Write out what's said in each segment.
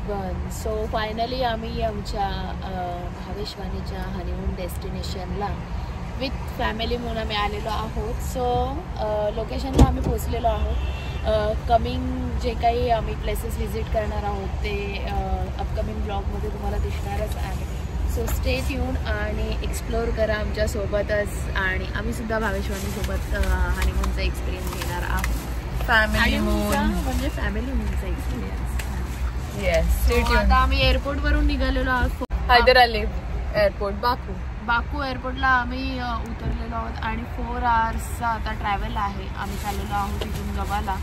Lisbon. So finally आम्ही आमच्या भावेशवाणीच्या honeymoon डेस्टिनेशनला with family म्हणून आम्ही आलेलो आहोत. सो लोकेशनला आम्ही पोचलेलो आहोत. कमिंग जे काही आम्ही प्लेसेस व्हिजिट करणार आहोत ते अपकमिंग ब्लॉगमध्ये तुम्हाला दिसणारच आहे. सो स्टे ट्यून आणि एक्सप्लोअर करा आमच्यासोबतच. आणि आम्हीसुद्धा भावेशवाणीसोबत हनीमूनचा एक्सपिरियन्स घेणार आहोत. फॅमिली मून म्हणजे फॅमिली मूनचा एक्सपिरियन्स. येस. आता आम्ही एअरपोर्टवरून निघालेलो आहोत. हैदर अली एअरपोर्ट, बाकू एअरपोर्टला आम्ही उतरलेलो आहोत आणि 4 आवर्सचा आता ट्रॅव्हल आहे. आम्ही चाललेलो आहोत इथून गबाला.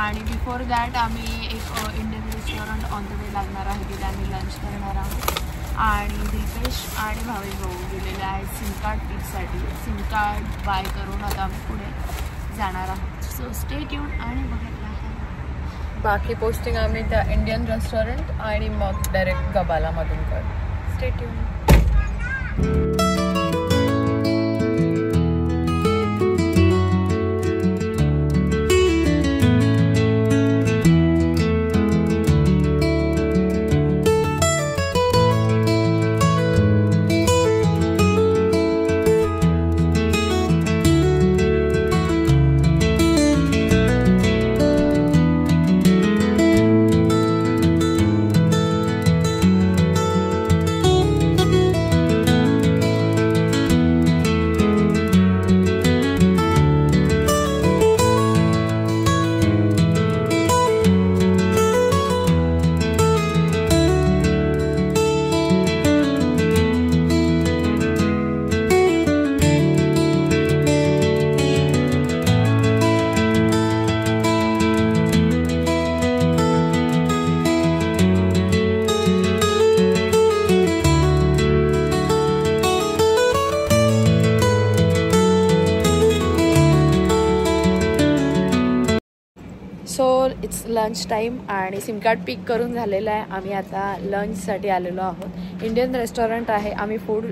आणि बिफोर दॅट आम्ही एक Indian restaurant on the way लागणार आहे तिथे आम्ही लंच करणार आहोत. आणि दिपेश आणि भावेश भाऊ गेलेले आहेत सिम कार्ड पिकसाठी. सिम कार्ड बाय करून आता आम्ही पुढे जाणार आहोत. सो स्टे ट्यून आणि बघत राहा. बाकी पोस्टिंग आम्ही त्या इंडियन रेस्टॉरंट आणि मग डायरेक्ट गबालामधून कर. Stay tune. So it's lunch time आणि सिम कार्ड पिक करून झालेलं आहे. आम्ही आता लंचसाठी आलेलो आहोत. इंडियन रेस्टॉरंट आहे. आम्ही फूड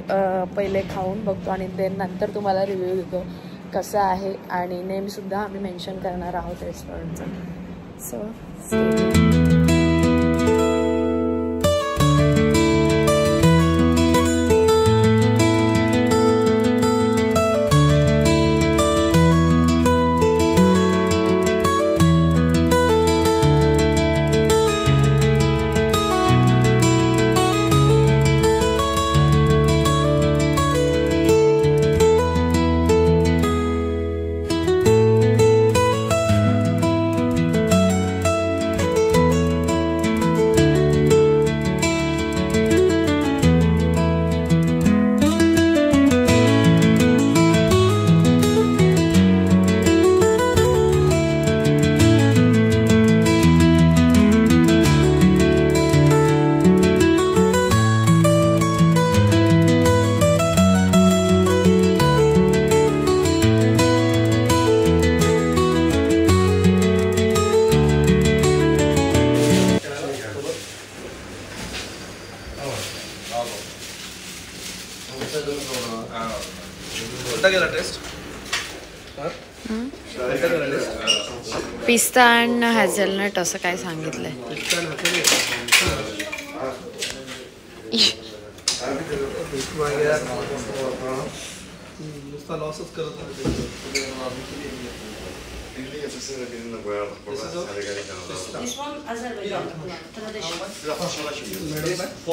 पहिले खाऊन बघतो आणि नंतर तुम्हाला रिव्ह्यू देतो कसं आहे. आणि नेमसुद्धा आम्ही मेन्शन करणार आहोत रेस्टॉरंटचं. सो पिस्ता अँड हॅझलनट असं काय सांगितलंय. This one Azerbaijan traditional.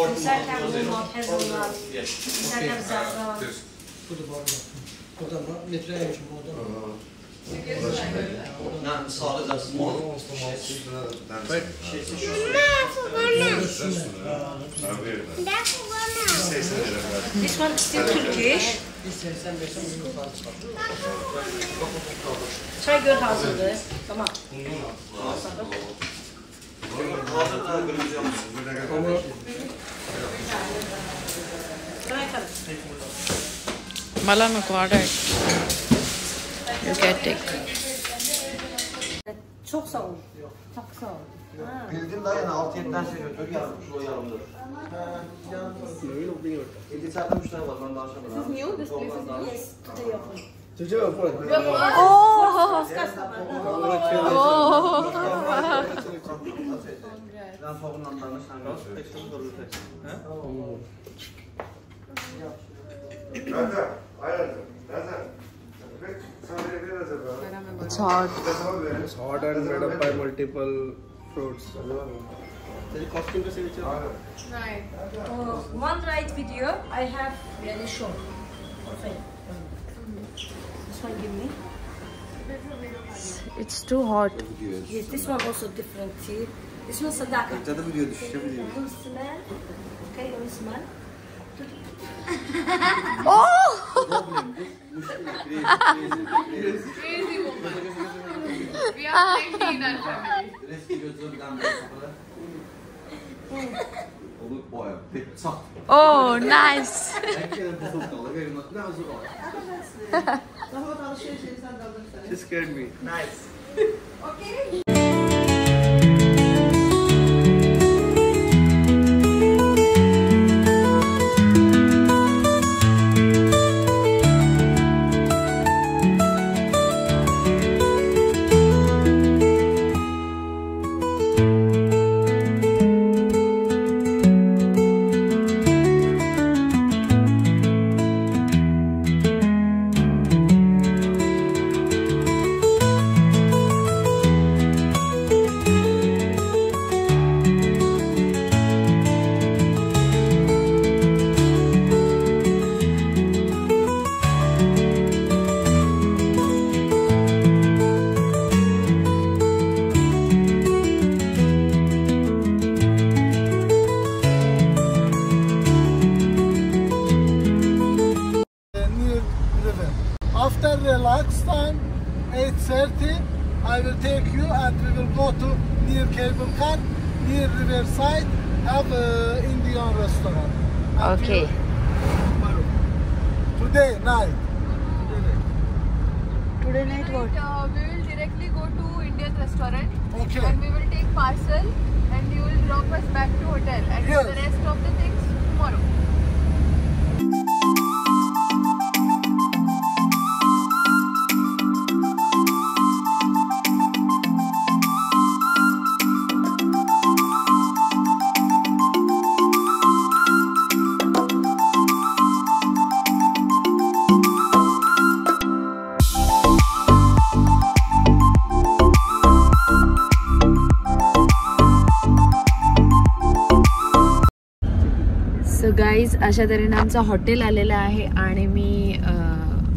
Inside have walnut, hazelnut. Inside have saffron. This one still Turkish. Try good hazırdı. Tamam. मला नको order. You can take. Çok sağ ol. Çok sağ ol. Bildim daha yani 6-7'den şey götür yazmış o yarımdır. İlk içeride müşteri var ben daha aşamadım. This is new? This place is new? Yes, today open. Çocuğa open. Oh! fagunlarını sen It's hot. It's hot and made up by multiple fruits. One right video I have really short. Perfect. This one give me. It's too hot. Yes, this one also different. See, this one sadaka. Cadı video düşüşe video. Don't smell. Okay, don't smell. Crazy woman. We are plenty in our family. Reski götürüp bir tane kapalı. Olur boya. Pek sat. Oh, nice. Herkese bu sokakta verin. Ne hazır ol. She scared me. Nice. After relax time, 8:30, I will take you and we will go to near cable car, near Riverside, have Indian restaurant. And Okay. Today night. Today night what? We will directly go to Indian restaurant. Okay. And we will take parcel and you will drop us back to hotel and Yes. the rest of the things tomorrow. So guys अशा तऱ्हेने आमचं hotel आलेलं आहे आणि मी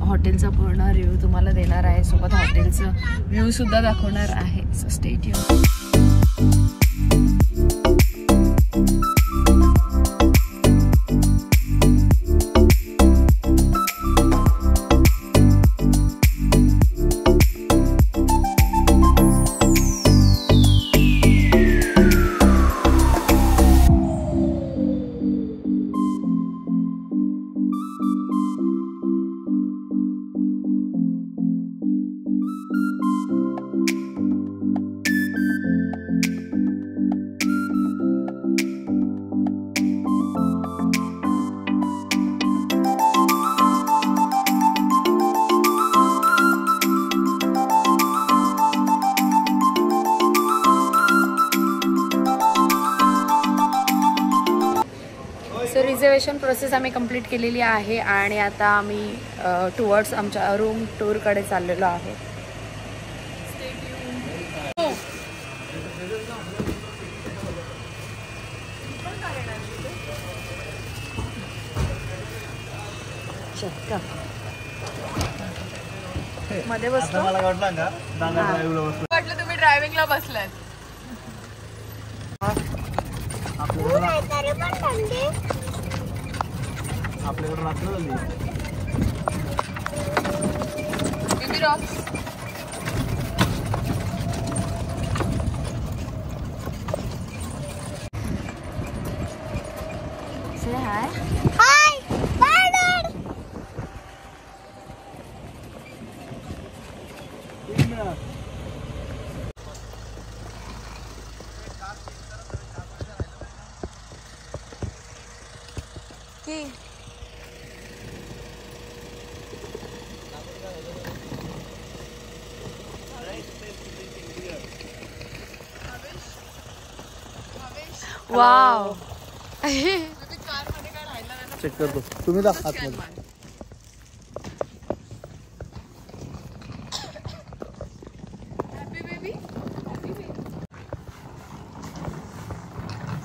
हॉटेलचा पूर्ण review तुम्हाला देणार आहे, सोबत हॉटेलचं व्ह्यू सुद्धा दाखवणार आहे. So stay tune. So reservation process आम्ही कंप्लीट केलेली आहे आणि आता आम्ही टुवर्ड्स आमच्या रूम टूरकडे चाललेलो आहे. मध्ये बसतो. मला वाटलं का दादा ड्राईव्हला बसलो. वाटलं तुम्ही ड्रायव्हिंगला बसलात. आपल्याकडे रात्र झाली. Baby rocks. Say hi. हवेश वाव चेक करतो तुम्ही दा आतमध्ये.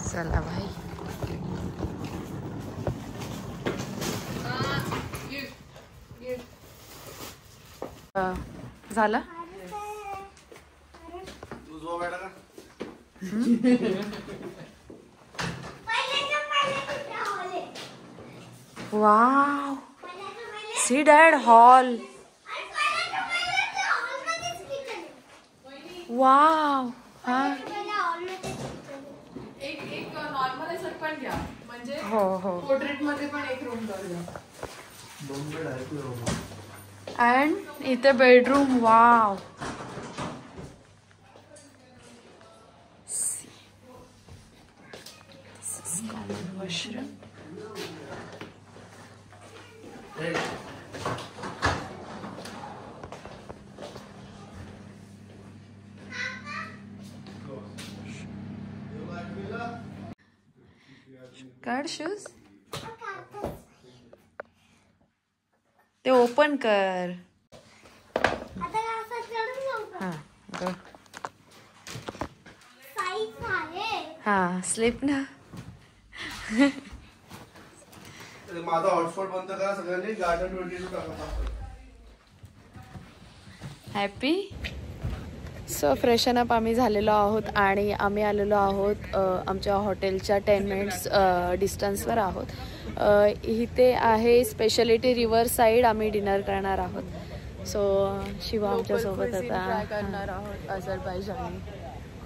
चला भाई. झालं. Wow see dad hall. Wow. हा एक नॉर्मल असं पण घ्या म्हणजे हो हो. पोर्ट्रेट मध्ये पण एक रूम कर द्या. अँड इथे बेडरूम. वाव. वॉशरूम. काढ शूज. ते ओपन कर. हा हा स्लीप ना. माझा हॉटस्पॉट बंद करा सगळ्यांनी. गार्डन 22 टाका. हॅपी. सो फ्रेशन अप आम्ही झालेलो आहोत आणि आम्ही आलेलो आहोत आमच्या हॉटेलच्या 10 मिनिट्स डिस्टन्सवर आहोत. इथे आहे स्पेशालिटी रिव्हर साईड. आम्ही डिनर करणार आहोत. सो शिवा आमच्यासोबत आता ट्राय करणार आहोत अझरबैजानी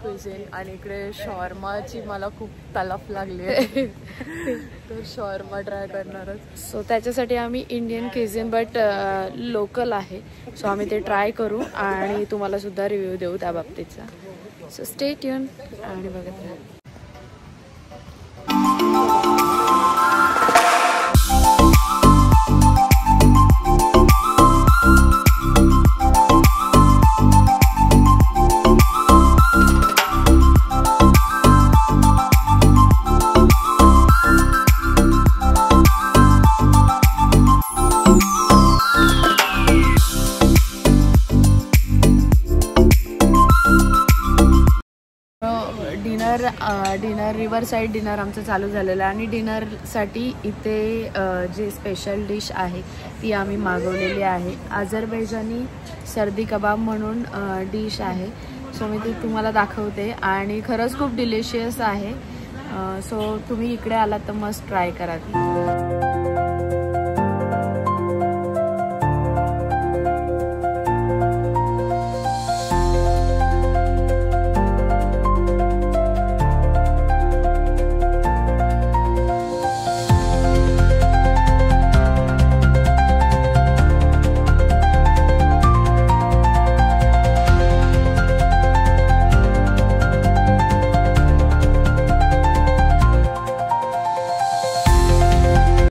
क्विझिन. आणि इकडे शॉर्माची मला खूप तलफ लागली आहे तर शॉर्मा ट्राय करणारच. सो त्याच्यासाठी आम्ही इंडियन क्विझिन बट लोकल आहे. सो आम्ही ते ट्राय करू आणि तुम्हाला सुद्धा रिव्ह्यू देऊ त्या बाबतीतचा. सो स्टे ट्यून आणि बघत राहा. डिनर रिव्हर साईड डिनर आमचं चालू झालेलं आहे आणि डिनरसाठी इथे जे स्पेशल डिश आहे ती आम्ही मागवलेली आहे. अझरबैजानी सर्दी कबाब म्हणून डिश आहे. सो मी ती तुम्हाला दाखवते आणि खरंच खूप डिलिशियस आहे. सो तुम्ही इकडे आलात तर मस्ट ट्राय करा ती.